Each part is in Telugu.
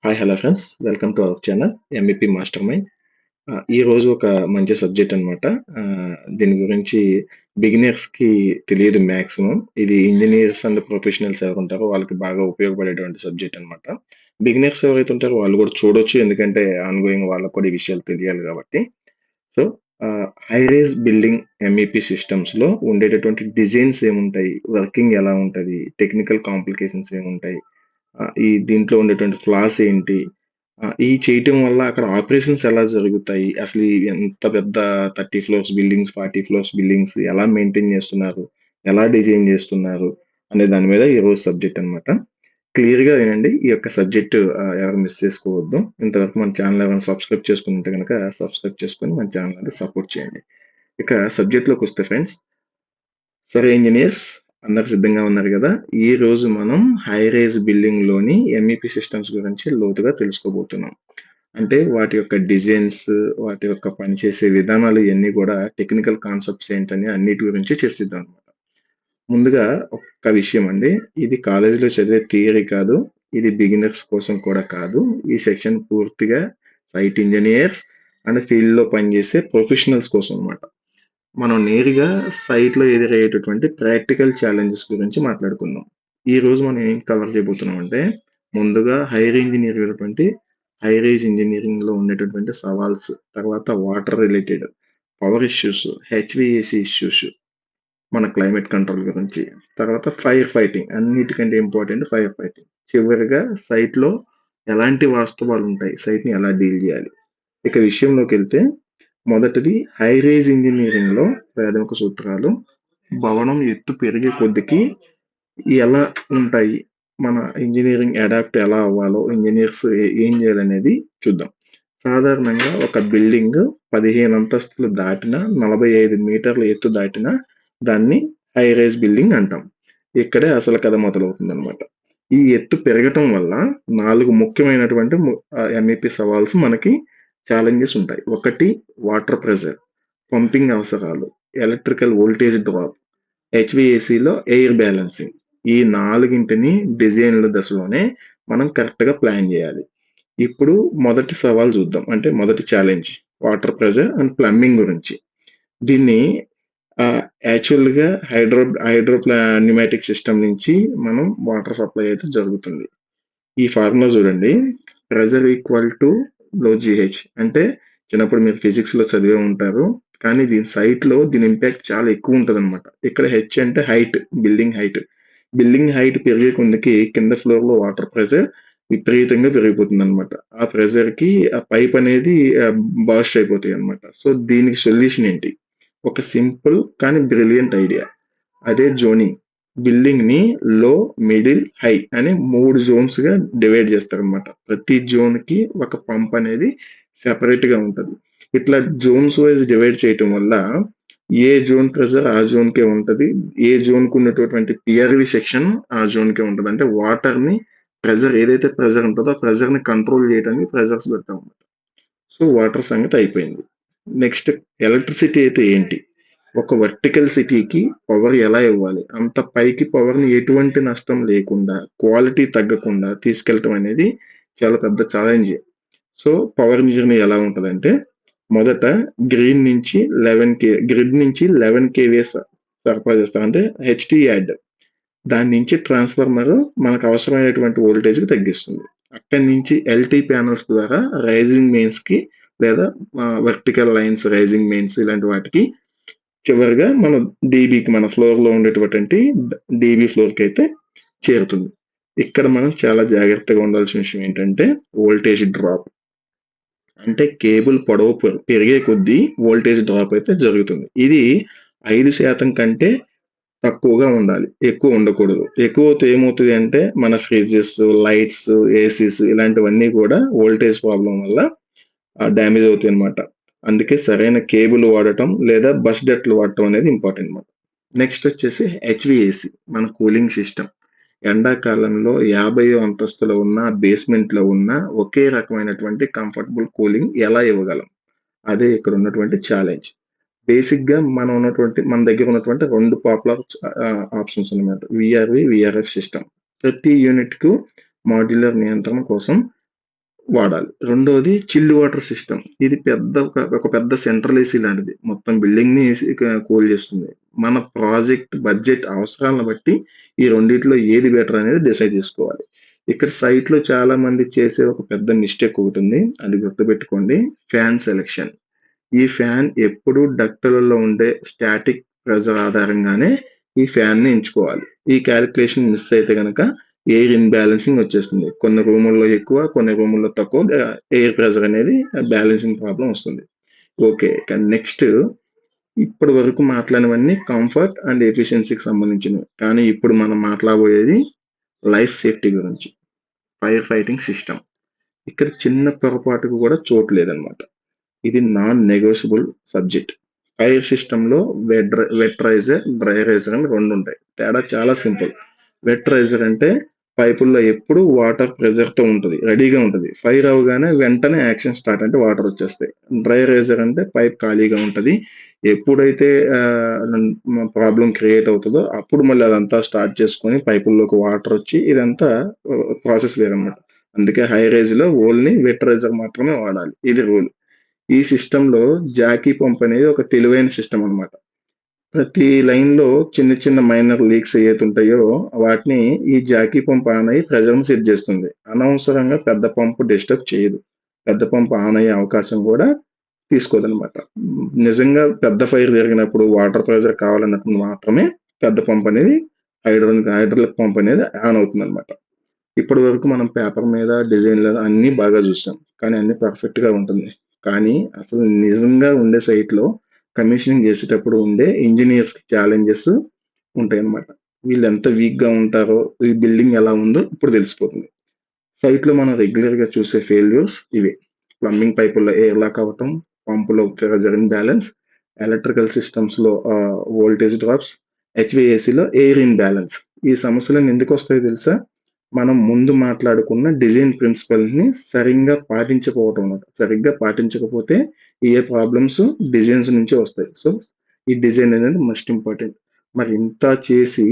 Hi hello friends, welcome to our channel MEP master mind. ఈ రోజు ఒక మంచి సబ్జెక్ట్ అనమాట. దీని గురించి బిగినర్స్కి తెలియదు మ్యాక్సిమం. ఇది ఇంజనీర్స్ అండ్ ప్రొఫెషనల్స్ ఎవరు ఉంటారో వాళ్ళకి బాగా ఉపయోగపడేటువంటి సబ్జెక్ట్ అనమాట. బిగినర్స్ ఎవరైతే ఉంటారో వాళ్ళు కూడా చూడొచ్చు, ఎందుకంటే ఆన్గోయింగ్ వాళ్ళకు కూడా ఈ విషయాలు తెలియాలి కాబట్టి. So high rise building MEP సిస్టమ్స్లో ఉండేటటువంటి డిజైన్స్ ఏముంటాయి, వర్కింగ్ ఎలా ఉంటుంది, టెక్నికల్ కాంప్లికేషన్స్ ఏముంటాయి, ఈ దీంట్లో ఉండేటువంటి ఫ్లాస్ ఏంటి, ఈ చేయటం వల్ల అక్కడ ఆపరేషన్స్ ఎలా జరుగుతాయి, అసలు ఈ ఎంత పెద్ద 30 ఫ్లోర్స్ బిల్డింగ్స్, 40 ఫ్లోర్స్ బిల్డింగ్స్ ఎలా మెయింటైన్ చేస్తున్నారు, ఎలా డిజైన్ చేస్తున్నారు అనే దాని మీద ఈరోజు సబ్జెక్ట్ అనమాట. క్లియర్గా వినండి, ఈ యొక్క సబ్జెక్ట్ ఎవరు మిస్ చేసుకోవద్దు. ఇంతవరకు మన ఛానల్ ఎవరైనా సబ్స్క్రైబ్ చేసుకుని ఉంటే కనుక సబ్స్క్రైబ్ చేసుకొని మన ఛానల్ అయితే సపోర్ట్ చేయండి. ఇక సబ్జెక్ట్లోకి వస్తే ఫ్రెండ్స్, సరే ఇంజనీర్స్ అందరు సిద్ధంగా ఉన్నారు కదా. ఈ రోజు మనం హై రైజ్ బిల్డింగ్ లోని ఎంఈపీ సిస్టమ్స్ గురించి లోతుగా తెలుసుకోబోతున్నాం. అంటే వాటి యొక్క డిజైన్స్, వాటి యొక్క పనిచేసే విధానాలు, ఇవన్నీ కూడా టెక్నికల్ కాన్సెప్ట్స్ ఏంటని అన్నిటి గురించి చర్చిద్దాం అనమాట. ముందుగా ఒక్క విషయం అండి, ఇది కాలేజీలో చదివే థియరీ కాదు, ఇది బిగినర్స్ కోసం కూడా కాదు. ఈ సెక్షన్ పూర్తిగా సైట్ ఇంజనీర్స్ అండ్ ఫీల్డ్ లో పనిచేసే ప్రొఫెషనల్స్ కోసం అన్నమాట. మనం నేరుగా సైట్లో ఎదురయ్యేటటువంటి ప్రాక్టికల్ ఛాలెంజెస్ గురించి మాట్లాడుకుందాం. ఈ రోజు మనం ఏం కవర్ చేయబోతున్నాం అంటే, ముందుగా హై రేంజ్ ఇంజనీరింగ్ లో ఉండేటటువంటి సవాల్స్, తర్వాత water related, power issues, HVAC issues, మన క్లైమేట్ కంట్రోల్ గురించి, తర్వాత ఫైర్ ఫైటింగ్, అన్నిటికంటే ఇంపార్టెంట్ ఫైర్ ఫైటింగ్, చివరిగా సైట్ లో ఎలాంటి వాస్తవాలు ఉంటాయి, సైట్ ని ఎలా డీల్ చేయాలి. ఇక విషయంలోకి వెళ్తే, మొదటిది హై రైజ్ ఇంజనీరింగ్ లో ప్రాథమిక సూత్రాలు. భవనం ఎత్తు పెరిగే కొద్దికి ఎలా ఉంటాయి, మన ఇంజనీరింగ్ అడాప్ట్ ఎలా అవ్వాలో, ఇంజనీర్స్ ఏం చేయాలనేది చూద్దాం. సాధారణంగా ఒక బిల్డింగ్ 15 అంతస్తులు దాటిన, 45 మీటర్ల ఎత్తు దాటిన దాన్ని హై రైజ్ బిల్డింగ్ అంటాం. ఇక్కడే అసలు కథ మొదలవుతుంది అనమాట. ఈ ఎత్తు పెరగటం వల్ల 4 ముఖ్యమైనటువంటి ఎంఈపీ సవాల్స్ మనకి ఛాలెంజెస్ ఉంటాయి. ఒకటి, వాటర్ ప్రెషర్, పంపింగ్ అవసరాలు, ఎలక్ట్రికల్ వోల్టేజ్ డ్రాప్, హెచ్విఏసిలో ఎయిర్ బ్యాలెన్సింగ్. ఈ నాలుగింటిని డిజైన్ల దశలోనే మనం కరెక్ట్గా ప్లాన్ చేయాలి. ఇప్పుడు మొదటి సవాల్ చూద్దాం, అంటే మొదటి challenge water pressure and plumbing గురించి. దీన్ని యాక్చువల్గా హైడ్రో న్యూమాటిక్ సిస్టమ్ నుంచి మనం వాటర్ సప్లై అయితే జరుగుతుంది. ఈ ఫార్ములా చూడండి, ప్రెషర్ ఈక్వల్ టు లో జిహెచ్. అంటే చిన్నప్పుడు మీరు ఫిజిక్స్ లో చదివే ఉంటారు, కానీ దీని సైట్ లో దీని ఇంపాక్ట్ చాలా ఎక్కువ ఉంటుంది అనమాట. ఇక్కడ హెచ్ అంటే height, building height. Building height పెరిగే కొందికి కింద ఫ్లోర్ లో వాటర్ ప్రెషర్ విపరీతంగా పెరిగిపోతుంది అనమాట. ఆ ప్రెషర్ కి ఆ పైప్ అనేది బాస్ట్ అయిపోతాయి అనమాట. సో దీనికి సొల్యూషన్ ఏంటి? ఒక సింపుల్ కానీ బ్రిలియంట్ ఐడియా, అదే జోనింగ్. బిల్డింగ్ ని లో, మిడిల్, హై అని 3 జోన్స్ గా డివైడ్ చేస్తారనమాట. ప్రతి జోన్ కి ఒక పంప్ అనేది సెపరేట్ గా ఉంటది. ఇట్లా జోన్స్ వైజ్ డివైడ్ చేయటం వల్ల ఏ జోన్ ప్రెషర్ ఆ జోన్ కే ఉంటది, ఏ జోన్ కు ఉన్నటువంటి పిఆర్వి సెక్షన్ ఆ జోన్ కే ఉంటది. అంటే వాటర్ ని ప్రెషర్, ఏదైతే ప్రెషర్ ఉంటుందో ఆ ప్రెషర్ ని కంట్రోల్ చేయడానికి ప్రెషర్స్ పెడతాం. సో వాటర్ సంగతి అయిపోయింది. నెక్స్ట్, ఎలక్ట్రిసిటీ అయితే ఏంటి? ఒక వర్టికల్ సిటీకి పవర్ ఎలా ఇవ్వాలి, అంత పైకి పవర్ ని ఎటువంటి నష్టం లేకుండా, క్వాలిటీ తగ్గకుండా తీసుకెళ్ళటం అనేది చాలా పెద్ద ఛాలెంజ్. సో పవర్ జర్నీ ఎలా ఉంటదంటే, మొదట గ్రిడ్ నుంచి 11 kV సరఫరా చేస్తారు, అంటే హెచ్టి యాడ్. దాని నుంచి ట్రాన్స్ఫార్మర్ మనకు అవసరమైనటువంటి వోల్టేజ్ కి తగ్గిస్తుంది. అక్కడి నుంచి ఎల్టీ ప్యానల్స్ ద్వారా రైజింగ్ మెయిన్స్ కి, లేదా వర్టికల్ లైన్స్, రైజింగ్ మెయిన్స్, ఇలాంటి వాటికి చివరిగా మన డీబీకి, మన ఫ్లోర్ లో ఉండేటటువంటి డీబీ ఫ్లోర్ కి అయితే చేరుతుంది. ఇక్కడ మనం చాలా జాగ్రత్తగా ఉండాల్సిన విషయం ఏంటంటే, వోల్టేజ్ డ్రాప్. అంటే కేబుల్ పొడవు పెరిగే కొద్దీ వోల్టేజ్ డ్రాప్ అయితే జరుగుతుంది. ఇది 5% కంటే తక్కువగా ఉండాలి, ఎక్కువ ఉండకూడదు. ఎక్కువ అవుతే ఏమవుతుంది అంటే, మన ఫ్రిడ్జెస్, లైట్స్, ఏసీస్ ఇలాంటివన్నీ కూడా వోల్టేజ్ ప్రాబ్లం వల్ల డ్యామేజ్ అవుతాయి అనమాట. అందుకే సరైన కేబుల్ వాడటం లేదా బస్ డక్ట్లు వాడటం అనేది ఇంపార్టెంట్ అనమాట. నెక్స్ట్ వచ్చేసి హెచ్విఏసి, మన కూలింగ్ సిస్టమ్. ఎండాకాలంలో 50 అంతస్తులో ఉన్న, బేస్మెంట్ లో ఉన్న ఒకే రకమైనటువంటి కంఫర్టబుల్ కూలింగ్ ఎలా ఇవ్వగలం, అదే ఇక్కడ ఉన్నటువంటి ఛాలెంజ్. బేసిక్ గా మన దగ్గర ఉన్నటువంటి 2 పాపులర్ ఆప్షన్స్ అన్నమాట, విఆర్వి, విఆర్ఎఫ్ సిస్టమ్. ప్రతి యూనిట్ కు మాడ్యులర్ నియంత్రణ కోసం వాడాలి. రెండోది చిల్డ్ వాటర్ సిస్టమ్. ఇది ఒక పెద్ద సెంట్రల్ ఏసీ లాంటిది. మొత్తం బిల్డింగ్‌ని కూల్ చేస్తుంది. మన ప్రాజెక్ట్ బడ్జెట్ అవసరాలను బట్టి ఈ రెండిట్లో ఏది బెటర్ అనేది డిసైడ్ చేసుకోవాలి. ఇక్కడ సైట్‌లో చాలా మంది చేసే ఒక పెద్ద మిస్టేక్ ఒకటుంది. అది గుర్తుపెట్టుకోండి. Fan selection. ఈ ఫ్యాన్ ఎప్పుడూ డక్టులలో ఉండే స్టాటిక్ ప్రెజర్ ఆధారంగానే ఈ ఫ్యాన్‌ని ఎంచుకోవాలి. ఈ కాలిక్యులేషన్ మిస్ అయితే గనక ఎయిర్ ఇన్‌బాలెన్సింగ్ వచ్చేస్తుంది. కొన్ని రూముల్లో ఎక్కువ, కొన్ని రూముల్లో తక్కువ ఎయిర్ ప్రెషర్ అనేది బ్యాలెన్సింగ్ ప్రాబ్లమ్ వస్తుంది. ఓకే. ఇక నెక్స్ట్ ఇప్పటి వరకు మాట్లాడినవన్నీ కంఫర్ట్ అండ్ ఎఫిషియన్సీకి సంబంధించినవి. కానీ ఇప్పుడు మనం మాట్లాడబోయేది లైఫ్ సేఫ్టీ గురించి. Fire fighting system. ఇక్కడ చిన్న పొరపాటుకు కూడా చోటు లేదనమాట. ఇది నాన్ నెగోషియబుల్ సబ్జెక్ట్. ఫైర్ సిస్టంలో వెట్ రైజర్, డ్రై రైజర్ అని రెండు ఉంటాయి. తేడా చాలా సింపుల్. వెట్ రైజర్ అంటే పైపుల్లో ఎప్పుడు వాటర్ ప్రెజర్తో ఉంటుంది, రెడీగా ఉంటుంది. ఫైర్ అవగానే వెంటనే యాక్షన్ స్టార్ట్ అంటే వాటర్ వచ్చేస్తాయి. డ్రై రైజర్ అంటే పైప్ ఖాళీగా ఉంటుంది. ఎప్పుడైతే ప్రాబ్లం క్రియేట్ అవుతుందో అప్పుడు మళ్ళీ అదంతా స్టార్ట్ చేసుకొని పైపుల్లోకి వాటర్ వచ్చి ఇదంతా ప్రాసెస్ వేరన్నమాట. అందుకే హై రేజ్లో ఓన్లీ వెట్ రైజర్ మాత్రమే వాడాలి. ఇది రూల్. ఈ సిస్టంలో జాకీ పంప్ అనేది ఒక తెలివైన సిస్టమ్ అన్నమాట. ప్రతి లైన్‌లో చిన్న చిన్న మైనర్ లీక్స్ ఏయైతుంటాయో వాటిని ఈ జాకీ పంప్ ఆన్ అయ్యి ప్రెషర్‌ని సెట్ చేస్తుంది. అనవసరంగా పెద్ద పంప్ డిస్టర్బ్ చేయదు. పెద్ద పంప్ ఆన్ అయ్యే అవకాశం కూడా తీసుకోదనమాట. నిజంగా పెద్ద ఫైర్ జరిగినప్పుడు వాటర్ ప్రెషర్ కావాలన్నప్పుడు మాత్రమే పెద్ద పంప్ అనేది హైడ్రాలిక్ పంప్ అనేది ఆన్ అవుతుందనమాట. ఇప్పటి వరకు మనం పేపర్ మీద, డిజైన్ మీద అన్నీ బాగా చూసాం. కానీ అన్నీ పర్ఫెక్ట్‌గా ఉంటుంది. కానీ అసలు నిజంగా ఉండే సైట్‌లో కమిషనింగ్ చేసేటప్పుడు ఉండే ఇంజినీర్స్‌కి ఛాలెంజెస్ ఉంటాయన్నమాట. వీళ్ళు ఎంత వీక్‌గా ఉంటారో, ఈ బిల్డింగ్ ఎలా ఉందో ఇప్పుడు తెలిసిపోతుంది. సైట్‌లో మనం రెగ్యులర్‌గా చూసే ఫెయిల్యూర్స్ ఇవే. ప్లంబింగ్ పైపుల్లో ఎయిర్ లాక్ అవ్వటం, పంపులో ప్రెషర్ ఇంబ్యాలెన్స్, ఎలక్ట్రికల్ సిస్టమ్స్‌లో వోల్టేజ్ డ్రాప్స్, హెచ్‌విఏసీలో ఎయిర్ ఇంబ్యాలెన్స్. ఈ సమస్యలన్నీ ఎందుకొస్తాయో తెలుసా? మనం ముందు మాట్లాడుకున్న డిజైన్ ప్రిన్సిపల్‌ని సరిగ్గా పాటించకపోతే ఏ ప్రాబ్లమ్స్ డిజైన్స్ నుంచే వస్తాయి. సో, ఈ డిజైన్ అనేది మస్ట్ ఇంపార్టెంట్. మరి ఇంత చేసి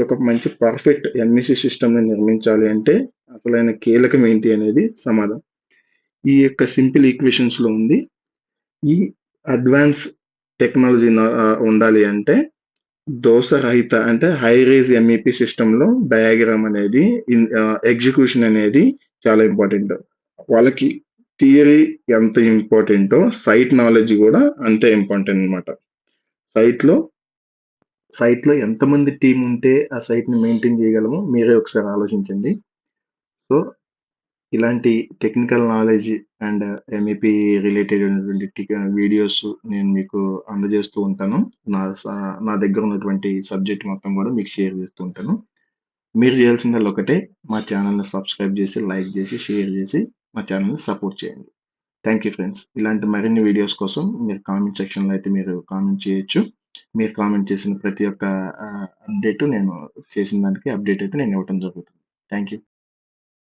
ఒక మంచి పర్ఫెక్ట్ ఎంఈసీ సిస్టమ్‌ని నిర్మించాలి అంటే అసలైన కీలకం ఏంటి అనేది సమాధానం. ఈ యొక్క సింపుల్ ఈక్వేషన్స్‌లో ఉంది. ఈ అడ్వాన్స్ టెక్నాలజీ ఉండాలి అంటే దోష రహిత అంటే హై రేజ్ ఎంఈపీ సిస్టంలో డయాగ్రామ్ అనేది ఎగ్జిక్యూషన్ అనేది చాలా ఇంపార్టెంట్. వాళ్ళకి థియరీ ఎంత ఇంపార్టెంటో సైట్ నాలెడ్జ్ కూడా అంతే ఇంపార్టెంట్ అనమాట. సైట్లో సైట్లో ఎంతమంది టీం ఉంటే ఆ సైట్ని మెయింటైన్ చేయగలమో మీరే ఒకసారి ఆలోచించండి. సో ఇలాంటి technical knowledge and MEP related అయినటువంటి వీడియోస్ నేను మీకు అందజేస్తూ ఉంటాను. నా దగ్గర ఉన్నటువంటి సబ్జెక్ట్ మొత్తం కూడా మీకు షేర్ చేస్తూ ఉంటాను. మీరు చేయాల్సిందల్లా ఒకటే, మా ఛానల్ని సబ్స్క్రైబ్ చేసి, లైక్ చేసి, షేర్ చేసి మా ఛానల్ని సపోర్ట్ చేయండి. Thank you friends. ఇలాంటి మరిన్ని వీడియోస్ కోసం మీరు కామెంట్ సెక్షన్లో అయితే మీరు కామెంట్ చేయొచ్చు. మీరు కామెంట్ చేసిన ప్రతి ఒక్క అప్డేట్ నేను చేసిన దానికి అప్డేట్ అయితే నేను ఇవ్వడం జరుగుతుంది. Thank you.